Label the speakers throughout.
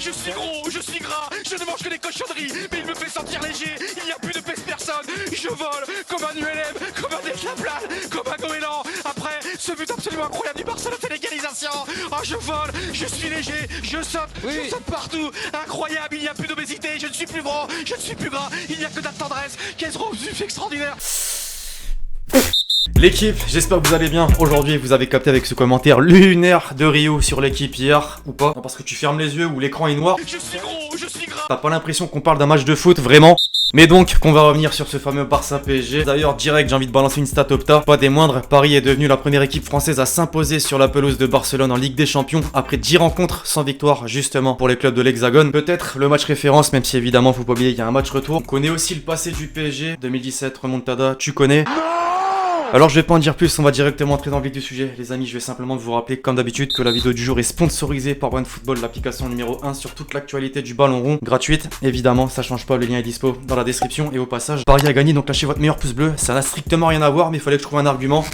Speaker 1: Je suis gros, je suis gras, je ne mange que des cochonneries, mais il me fait sentir léger, il n'y a plus de pèse personne. Je vole comme un ULM, comme un décaplan, comme un goéland. Après ce but absolument incroyable du Barcelone, c'est l'égalisation. Oh, je vole, je suis léger, je saute partout. Incroyable, il n'y a plus d'obésité, je ne suis plus gros, je ne suis plus gras, il n'y a que de la tendresse. Quel revue extraordinaire.
Speaker 2: L'équipe, j'espère que vous allez bien. Aujourd'hui, vous avez capté avec ce commentaire lunaire de Rio sur l'équipe hier, ou pas? Non, parce que tu fermes les yeux ou l'écran est noir.
Speaker 1: Je suis gros, je suis gras.
Speaker 2: T'as pas l'impression qu'on parle d'un match de foot, vraiment? Mais donc, qu'on va revenir sur ce fameux Barça PSG. D'ailleurs, direct, j'ai envie de balancer une stat opta. Pas des moindres, Paris est devenu la première équipe française à s'imposer sur la pelouse de Barcelone en Ligue des Champions après 10 rencontres sans victoire, justement, pour les clubs de l'Hexagone. Peut-être le match référence, même si évidemment, faut pas oublier qu'il y a un match retour. On connaît aussi le passé du PSG, 2017, remontada, tu connais? Alors je vais pas en dire plus, on va directement entrer dans le vif du sujet. Les amis, je vais simplement vous rappeler comme d'habitude que la vidéo du jour est sponsorisée par OneFootball, l'application numéro 1 sur toute l'actualité du ballon rond, gratuite. Évidemment, ça change pas, le lien est dispo dans la description. Et au passage, Paris a gagné, donc lâchez votre meilleur pouce bleu. Ça n'a strictement rien à voir, mais il fallait que je trouve un argument.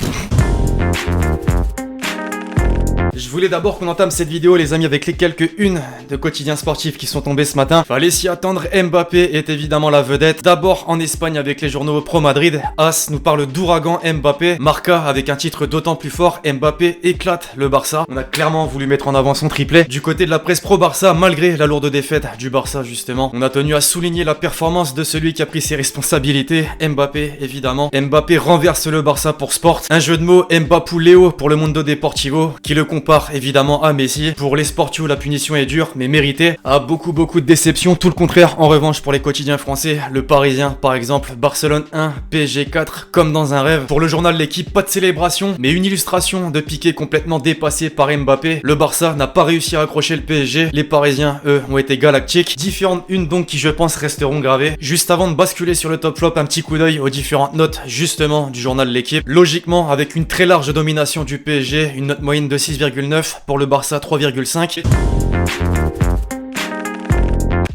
Speaker 2: Je voulais d'abord qu'on entame cette vidéo, les amis, avec les quelques unes de quotidiens sportifs qui sont tombés ce matin. Fallait s'y attendre, Mbappé est évidemment la vedette. D'abord en Espagne avec les journaux Pro Madrid. AS nous parle d'ouragan Mbappé. Marca avec un titre d'autant plus fort, Mbappé éclate le Barça. On a clairement voulu mettre en avant son triplé. Du côté de la presse pro Barça, malgré la lourde défaite du Barça justement, on a tenu à souligner la performance de celui qui a pris ses responsabilités, Mbappé évidemment. Mbappé renverse le Barça pour Sport. Un jeu de mots Mbappou Léo pour le Mundo Deportivo, qui le compare évidemment à Messi. Pour les Sportios, la punition est dure mais méritée. Beaucoup de déceptions, tout le contraire en revanche pour les quotidiens français. Le Parisien par exemple, Barcelone 1, PSG 4, comme dans un rêve. Pour le journal L'équipe, pas de célébration, mais une illustration de Piqué complètement dépassé par Mbappé. Le Barça n'a pas réussi à accrocher le PSG. Les Parisiens, eux, ont été galactiques. Différentes unes donc qui je pense resteront gravées. Juste avant de basculer sur le top flop, un petit coup d'œil aux différentes notes justement du journal L'équipe. Logiquement, avec une très large domination du PSG, une note moyenne de 6,9, pour le Barça 3,5.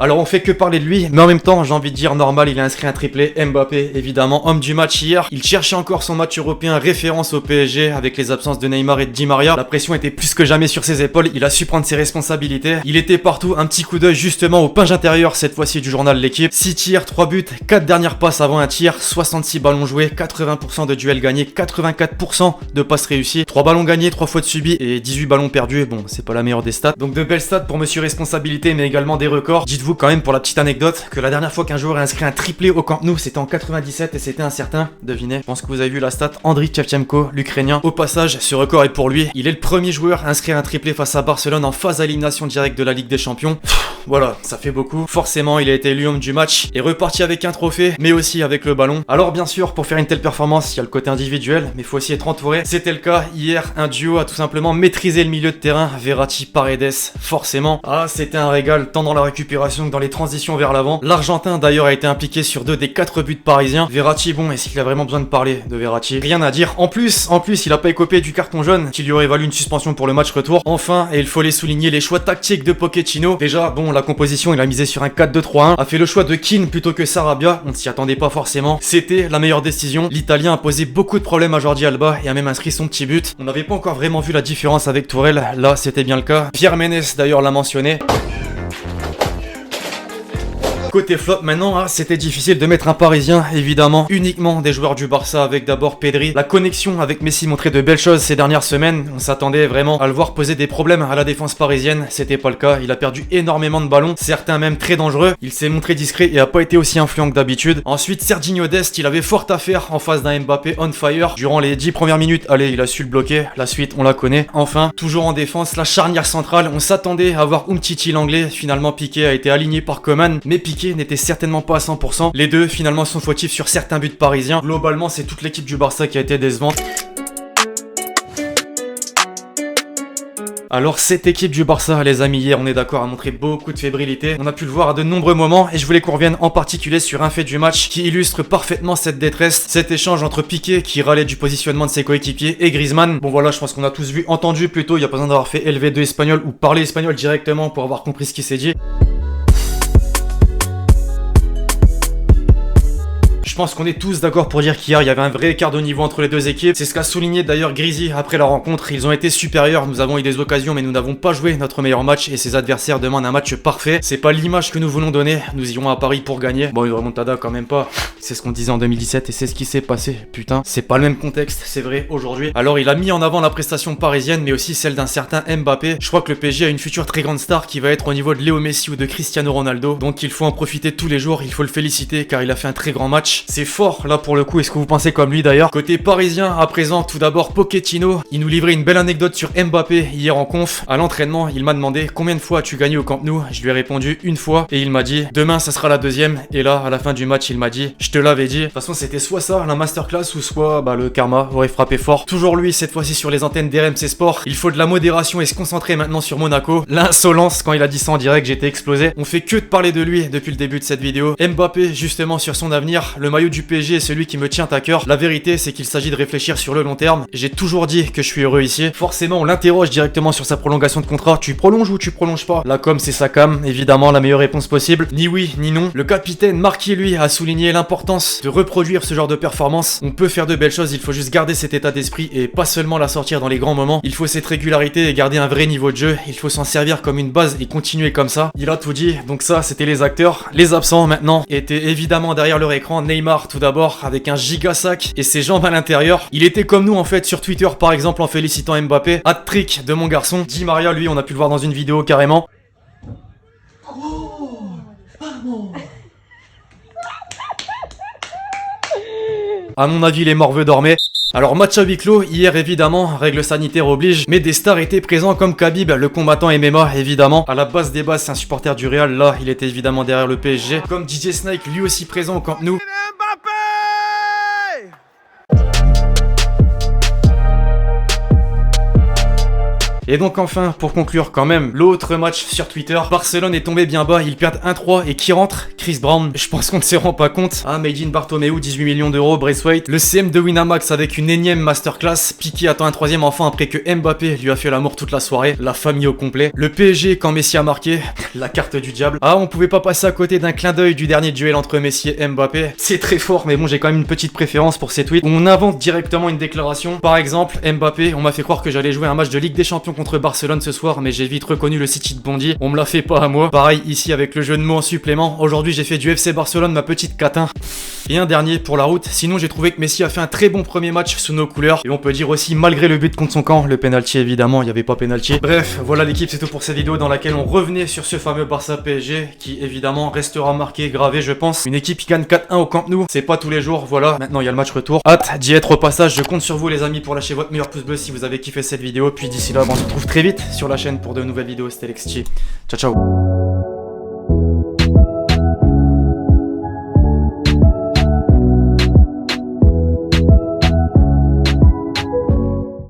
Speaker 2: Alors on fait que parler de lui, mais en même temps j'ai envie de dire normal, il a inscrit un triplé. Mbappé évidemment, homme du match hier. Il cherchait encore son match européen, référence au PSG avec les absences de Neymar et de Di Maria. La pression était plus que jamais sur ses épaules, il a su prendre ses responsabilités. Il était partout, un petit coup d'œil justement au pinge intérieur cette fois-ci du journal L'équipe. 6 tirs, 3 buts, 4 dernières passes avant un tir, 66 ballons joués, 80% de duels gagnés, 84% de passes réussies, 3 ballons gagnés, 3 fautes subies et 18 ballons perdus. Bon, c'est pas la meilleure des stats. Donc de belles stats pour monsieur responsabilité mais également des records. Dites-vous quand même pour la petite anecdote que la dernière fois qu'un joueur a inscrit un triplé au Camp Nou, c'était en 97 et c'était un certain, devinez, je pense que vous avez vu la stat, Andriy Shevchenko, l'Ukrainien. Au passage, ce record est pour lui. Il est le premier joueur à inscrire un triplé face à Barcelone en phase à élimination directe de la Ligue des Champions. Voilà, ça fait beaucoup. Forcément, il a été élu homme du match et reparti avec un trophée, mais aussi avec le ballon. Alors bien sûr, pour faire une telle performance, il y a le côté individuel, mais il faut aussi être entouré. C'était le cas hier, un duo a tout simplement maîtrisé le milieu de terrain, Verratti-Paredes, forcément. C'était un régal, tant dans la récupération que dans les transitions vers l'avant. L'Argentin d'ailleurs a été impliqué sur 2 des 4 buts parisiens. Verratti, bon, est-ce qu'il a vraiment besoin de parler de Verratti? Rien à dire. En plus, il a pas écopé du carton jaune qui lui aurait valu une suspension pour le match retour. Enfin, et il faut les souligner, les choix tactiques de Pochettino. Déjà, bon, la composition, il a misé sur un 4-2-3-1, a fait le choix de Keane plutôt que Sarabia. On ne s'y attendait pas forcément. C'était la meilleure décision. L'Italien a posé beaucoup de problèmes à Jordi Alba et a même inscrit son petit but. On n'avait pas encore vraiment vu la différence avec Tourelle. Là, c'était bien le cas. Pierre Ménès d'ailleurs l'a mentionné. Côté flop maintenant, c'était difficile de mettre un Parisien, évidemment, uniquement des joueurs du Barça avec d'abord Pedri. La connexion avec Messi montrait de belles choses ces dernières semaines, on s'attendait vraiment à le voir poser des problèmes à la défense parisienne, c'était pas le cas, il a perdu énormément de ballons, certains même très dangereux, il s'est montré discret et a pas été aussi influent que d'habitude. Ensuite, Serginho Dest, il avait fort à faire en face d'un Mbappé on fire. Durant les 10 premières minutes, allez, il a su le bloquer, la suite on la connaît. Enfin, toujours en défense, la charnière centrale, on s'attendait à voir Umtiti l'anglais, finalement Piqué a été aligné par Coman, mais Piqué n'était certainement pas à 100%. Les deux finalement sont fautifs sur certains buts parisiens. Globalement, c'est toute l'équipe du Barça qui a été décevante. Alors cette équipe du Barça, les amis, hier on est d'accord, a montré beaucoup de fébrilité. On a pu le voir à de nombreux moments et je voulais qu'on revienne en particulier sur un fait du match qui illustre parfaitement cette détresse. Cet échange entre Piqué qui râlait du positionnement de ses coéquipiers et Griezmann. Bon voilà, je pense qu'on a tous vu, entendu plutôt, il n'y a pas besoin d'avoir fait LV2 espagnol ou parler espagnol directement pour avoir compris ce qui s'est dit. Je pense qu'on est tous d'accord pour dire qu'hier il y avait un vrai écart de niveau entre les deux équipes. C'est ce qu'a souligné d'ailleurs Grizzly après la rencontre. Ils ont été supérieurs, nous avons eu des occasions mais nous n'avons pas joué notre meilleur match et ses adversaires demandent un match parfait. C'est pas l'image que nous voulons donner, nous irons à Paris pour gagner. Bon, une remontada quand même pas. C'est ce qu'on disait en 2017 et c'est ce qui s'est passé. Putain, c'est pas le même contexte, c'est vrai aujourd'hui. Alors il a mis en avant la prestation parisienne mais aussi celle d'un certain Mbappé. Je crois que le PSG a une future très grande star qui va être au niveau de Léo Messi ou de Cristiano Ronaldo. Donc il faut en profiter tous les jours, il faut le féliciter car il a fait un très grand match. C'est fort là pour le coup, est-ce que vous pensez comme lui d'ailleurs? Côté parisien, à présent, tout d'abord Pochettino, il nous livrait une belle anecdote sur Mbappé hier en conf. À l'entraînement, il m'a demandé combien de fois as-tu gagné au Camp Nou? Je lui ai répondu une fois et il m'a dit demain ça sera la deuxième. Et là, à la fin du match, il m'a dit je te l'avais dit. De toute façon, c'était soit ça, la masterclass, ou soit le karma aurait frappé fort. Toujours lui, cette fois-ci sur les antennes d'RMC Sport. Il faut de la modération et se concentrer maintenant sur Monaco. L'insolence quand il a dit ça en direct, j'étais explosé. On fait que de parler de lui depuis le début de cette vidéo. Mbappé, justement sur son avenir, le maillot du PSG est celui qui me tient à cœur. La vérité, c'est qu'il s'agit de réfléchir sur le long terme. J'ai toujours dit que je suis heureux ici. Forcément, on l'interroge directement sur sa prolongation de contrat. Tu prolonges ou tu prolonges pas? La com, c'est sa cam, évidemment, la meilleure réponse possible. Ni oui, ni non. Le capitaine Marquis, lui, a souligné l'importance de reproduire ce genre de performance. On peut faire de belles choses, il faut juste garder cet état d'esprit et pas seulement la sortir dans les grands moments. Il faut cette régularité et garder un vrai niveau de jeu. Il faut s'en servir comme une base et continuer comme ça. Il a tout dit, donc ça, c'était les acteurs. Les absents, maintenant, étaient évidemment derrière leur écran. Neymar, tout d'abord, avec un giga sac et ses jambes à l'intérieur. Il était comme nous, en fait, sur Twitter, par exemple, en félicitant Mbappé. Hat-trick de mon garçon. Di Maria, lui, on a pu le voir dans une vidéo carrément. Oh, vamos. À mon avis, les morveux dormaient. Alors match à huis clos, hier évidemment, règles sanitaires oblige, mais des stars étaient présents comme Khabib, le combattant MMA évidemment. À la base des bases, c'est un supporter du Real, là il était évidemment derrière le PSG. Comme DJ Snake, lui aussi présent au Camp Nou. Et donc enfin, pour conclure quand même, l'autre match sur Twitter, Barcelone est tombé bien bas, ils perdent 1-3 et qui rentre? Chris Brown. Je pense qu'on ne se rend pas compte. Ah, Made in Bartomeu, 18 millions d'euros, Braithwaite. Le CM de Winamax avec une énième masterclass. Piqué attend un troisième enfant après que Mbappé lui a fait l'amour toute la soirée. La famille au complet. Le PSG quand Messi a marqué. La carte du diable. Ah, on pouvait pas passer à côté d'un clin d'œil du dernier duel entre Messi et Mbappé. C'est très fort, mais bon, j'ai quand même une petite préférence pour ces tweets où on invente directement une déclaration. Par exemple, Mbappé, on m'a fait croire que j'allais jouer un match de Ligue des Champions contre Barcelone ce soir, mais j'ai vite reconnu le City de Bondy. On me l'a fait pas à moi. Pareil ici avec le jeu de mots en supplément. Aujourd'hui j'ai fait du FC Barcelone ma petite catin. Et un dernier pour la route. Sinon j'ai trouvé que Messi a fait un très bon premier match sous nos couleurs. Et on peut dire aussi malgré le but contre son camp, le penalty évidemment, il n'y avait pas penalty. Bref, voilà l'équipe, c'est tout pour cette vidéo dans laquelle on revenait sur ce fameux Barça PSG qui évidemment restera marqué, gravé je pense. Une équipe qui gagne 4-1 au Camp Nou, c'est pas tous les jours, voilà. Maintenant il y a le match retour. Hâte d'y être au passage, je compte sur vous les amis pour lâcher votre meilleur pouce bleu si vous avez kiffé cette vidéo. Puis d'ici là, on se retrouve très vite sur la chaîne pour de nouvelles vidéos. C'était Lexchi. Ciao ciao.